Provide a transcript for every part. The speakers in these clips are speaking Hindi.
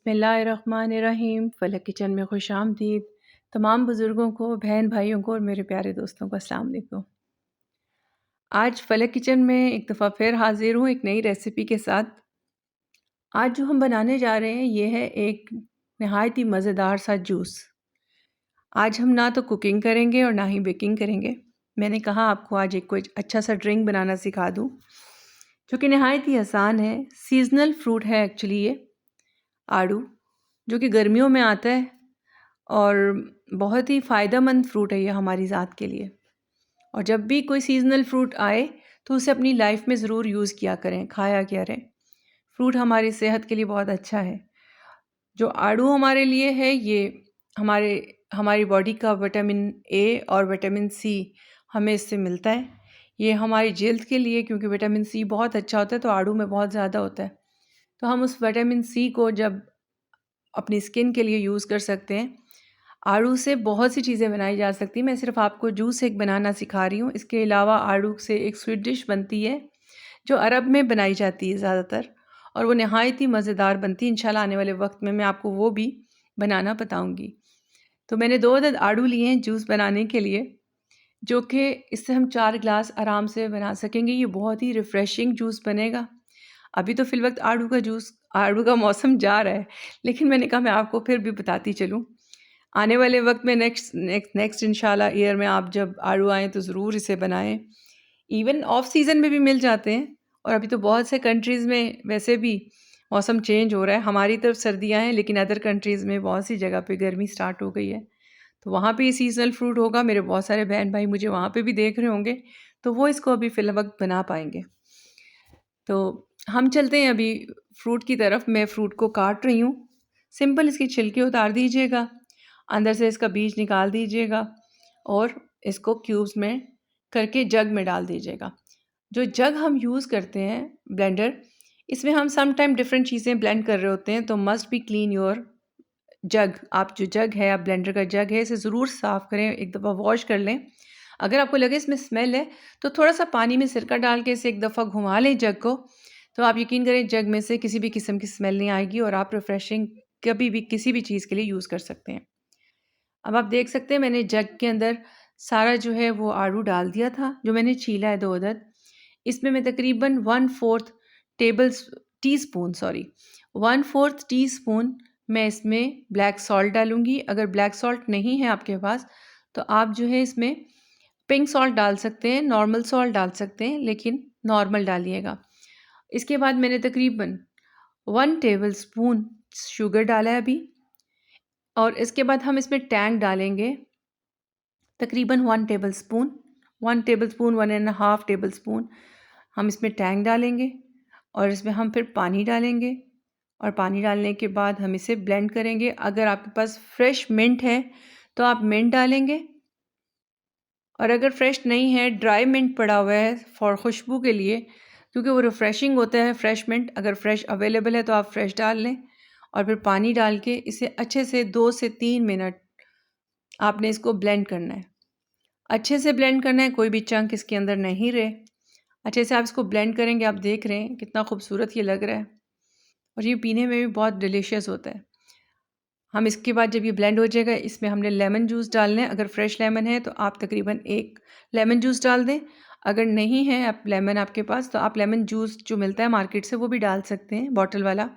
बिस्मिल्लाहिर्रहमानिर्रहीम। फ़लक किचन में खुश आमदीद। तमाम बुज़ुर्गों को, बहन भाइयों को और मेरे प्यारे दोस्तों को अस्सलाम वालेकुम। आज फ़लक किचन में एक दफ़ा फिर हाज़िर हूँ एक नई रेसिपी के साथ। आज जो हम बनाने जा रहे हैं ये है एक नहायत ही मज़ेदार सा जूस। आज हम ना तो कुकिंग करेंगे और ना ही बेकिंग करेंगे। मैंने कहा आपको आज एक कोई अच्छा सा ड्रिंक बनाना सिखा दूँ, जो कि नहायत ही आसान है। सीज़नल फ्रूट है एक्चुअली ये, आड़ू, जो कि गर्मियों में आता है और बहुत ही फ़ायदेमंद फ्रूट है ये हमारी ज़ात के लिए। और जब भी कोई सीज़नल फ्रूट आए तो उसे अपनी लाइफ में ज़रूर यूज़ किया करें, खाया करें। फ्रूट हमारी सेहत के लिए बहुत अच्छा है। जो आड़ू हमारे लिए है ये हमारे हमारी बॉडी का विटामिन ए और विटामिन सी हमें इससे मिलता है। ये हमारी जल्द के लिए, क्योंकि विटामिन सी बहुत अच्छा होता है तो आड़ू में बहुत ज़्यादा होता है, तो हम उस विटामिन सी को जब अपनी स्किन के लिए यूज़ कर सकते हैं। आड़ू से बहुत सी चीज़ें बनाई जा सकती हैं। मैं सिर्फ आपको जूस एक बनाना सिखा रही हूँ। इसके अलावा आड़ू से एक स्वीट डिश बनती है जो अरब में बनाई जाती है ज़्यादातर, और वो नहायत ही मज़ेदार बनती है। इंशाल्लाह आने वाले वक्त में मैं आपको वो भी बनाना बताऊँगी। तो मैंने 2 अदद आड़ू लिए हैं जूस बनाने के लिए, जो कि इससे हम 4 ग्लास आराम से बना सकेंगे। ये बहुत ही रिफ़्रेशिंग जूस बनेगा। अभी तो फ़िलवक़्त आड़ू का मौसम जा रहा है, लेकिन मैंने कहा मैं आपको फिर भी बताती चलूँ। आने वाले वक्त में नेक्स्ट इंशाल्लाह ईयर में आप जब आड़ू आएँ तो ज़रूर इसे बनाएँ। इवन ऑफ सीज़न में भी मिल जाते हैं, और अभी तो बहुत से कंट्रीज़ में वैसे भी मौसम चेंज हो रहा है। हमारी तरफ सर्दियाँ हैं, लेकिन अदर कंट्रीज़ में बहुत सी जगह पे गर्मी स्टार्ट हो गई है। तो वहाँ पे ये सीज़नल फ्रूट होगा। मेरे बहुत सारे बहन-भाई मुझे वहाँ पे भी देख रहे होंगे, तो वो इसको अभी फ़िलवक़्त बना पाएँगे। तो हम चलते हैं अभी फ्रूट की तरफ। मैं फ्रूट को काट रही हूँ। सिंपल इसके छिलके उतार दीजिएगा, अंदर से इसका बीज निकाल दीजिएगा और इसको क्यूब्स में करके जग में डाल दीजिएगा। जो जग हम यूज़ करते हैं ब्लेंडर, इसमें हम सम टाइम डिफरेंट चीज़ें ब्लेंड कर रहे होते हैं, तो मस्ट बी क्लीन योर जग। आप जो जग है, आप ब्लेंडर का जग है, इसे ज़रूर साफ़ करें, एक दफ़ा वॉश कर लें। अगर आपको लगे इसमें स्मेल है तो थोड़ा-सा पानी में सिरका डाल के इसे एक दफ़ा घुमा लें जग को, तो आप यकीन करें जग में से किसी भी किस्म की स्मेल नहीं आएगी और आप रिफ्रेशिंग कभी भी किसी भी चीज़ के लिए यूज़ कर सकते हैं। अब आप देख सकते हैं मैंने जग के अंदर सारा जो है वो आड़ू डाल दिया था, जो मैंने छीला है 2 अदद। इसमें मैं तकरीबन 1/4 टीस्पून, 1/4 टीस्पून मैं इसमें ब्लैक सॉल्ट डालूँगी। अगर ब्लैक सॉल्ट नहीं है आपके पास तो आप जो है इसमें पिंक सॉल्ट डाल सकते हैं, नॉर्मल सॉल्ट डाल सकते हैं, लेकिन नॉर्मल डालिएगा। इसके बाद मैंने तकरीबन 1 टेबलस्पून शुगर डाला है अभी, और इसके बाद हम इसमें टैंग डालेंगे तकरीबन 1 टेबलस्पून, 1 एंड हाफ़ टेबलस्पून हम इसमें टैंग डालेंगे, और इसमें हम फिर पानी डालेंगे, और पानी डालने के बाद हम इसे ब्लेंड करेंगे। अगर आपके पास फ्रेश मिंट है तो आप मिंट डालेंगे, और अगर फ्रेश नहीं है, ड्राई मिंट पड़ा हुआ है फॉर खुशबू के लिए, क्योंकि वो रिफ़्रेशिंग होता है फ्रेश मिंट। अगर फ्रेश अवेलेबल है तो आप फ्रेश डाल लें, और फिर पानी डाल के इसे अच्छे से 2 से 3 मिनट आपने इसको ब्लेंड करना है। अच्छे से ब्लेंड करना है, कोई भी चंक इसके अंदर नहीं रहे। अच्छे से आप इसको ब्लेंड करेंगे, आप देख रहे हैं कितना खूबसूरत ये लग रहा है, और ये पीने में भी बहुत डिलीशियस होता है। हम इसके बाद जब ये ब्लेंड हो जाएगा, इसमें हमने लेमन जूस डालना है। अगर फ्रेश लेमन है तो आप तकरीबन 1 लेमन जूस डाल दें। अगर नहीं है आप लेमन आपके पास, तो आप लेमन जूस जो मिलता है मार्केट से वो भी डाल सकते हैं, बॉटल वाला।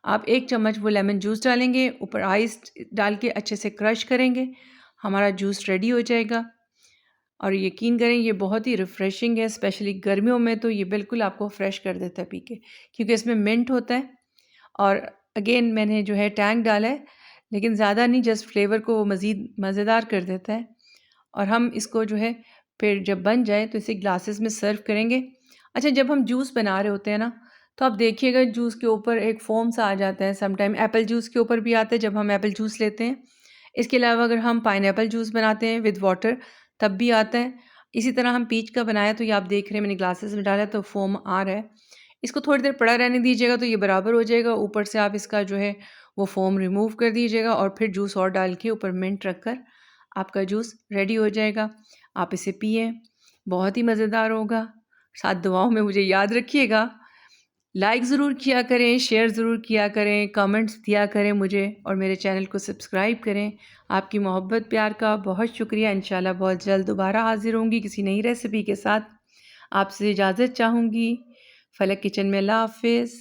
आप 1 चम्मच वो लेमन जूस डालेंगे, ऊपर आइस डाल के अच्छे से क्रश करेंगे, हमारा जूस रेडी हो जाएगा। और यकीन करें ये बहुत ही रिफ़्रेशिंग है, स्पेशली गर्मियों में तो ये बिल्कुल आपको फ्रेश कर देता है पी के, क्योंकि इसमें मिंट होता है। और अगेन मैंने जो है टैंग डाला है, लेकिन ज़्यादा नहीं, जस्ट फ्लेवर को वो मज़ीद मज़ेदार कर देता है। और हम इसको जो है फिर जब बन जाए तो इसे ग्लासेस में सर्व करेंगे। अच्छा, जब हम जूस बना रहे होते हैं ना, तो आप देखिएगा जूस के ऊपर एक फ़ोम सा आ जाता है। सम टाइम एप्पल जूस के ऊपर भी आता है जब हम एप्पल जूस लेते हैं। इसके अलावा अगर हम पाइनएप्पल जूस बनाते हैं विद वाटर, तब भी आता है। इसी तरह हम पीच का बनाया तो ये आप देख रहे हैं मैंने ग्लासेस में डाला है तो फ़ोम आ रहा है। इसको थोड़ी देर पड़ा रहने दीजिएगा तो ये बराबर हो जाएगा। ऊपर से आप इसका जो है वो फ़ोम रिमूव कर दीजिएगा, और फिर जूस और डाल के ऊपर मिंट रख कर आपका जूस रेडी हो जाएगा। आप इसे पिएँ, बहुत ही मज़ेदार होगा। साथ दुआओं में मुझे याद रखिएगा। लाइक ज़रूर किया करें, शेयर ज़रूर किया करें, कमेंट्स दिया करें मुझे और मेरे चैनल को सब्सक्राइब करें। आपकी मोहब्बत प्यार का बहुत शुक्रिया। इंशाल्लाह बहुत जल्द दोबारा हाज़िर होंगी किसी नई रेसिपी के साथ। आपसे इजाज़त चाहूँगी। फ़लक किचन में अल्लाह हाफ़िज़।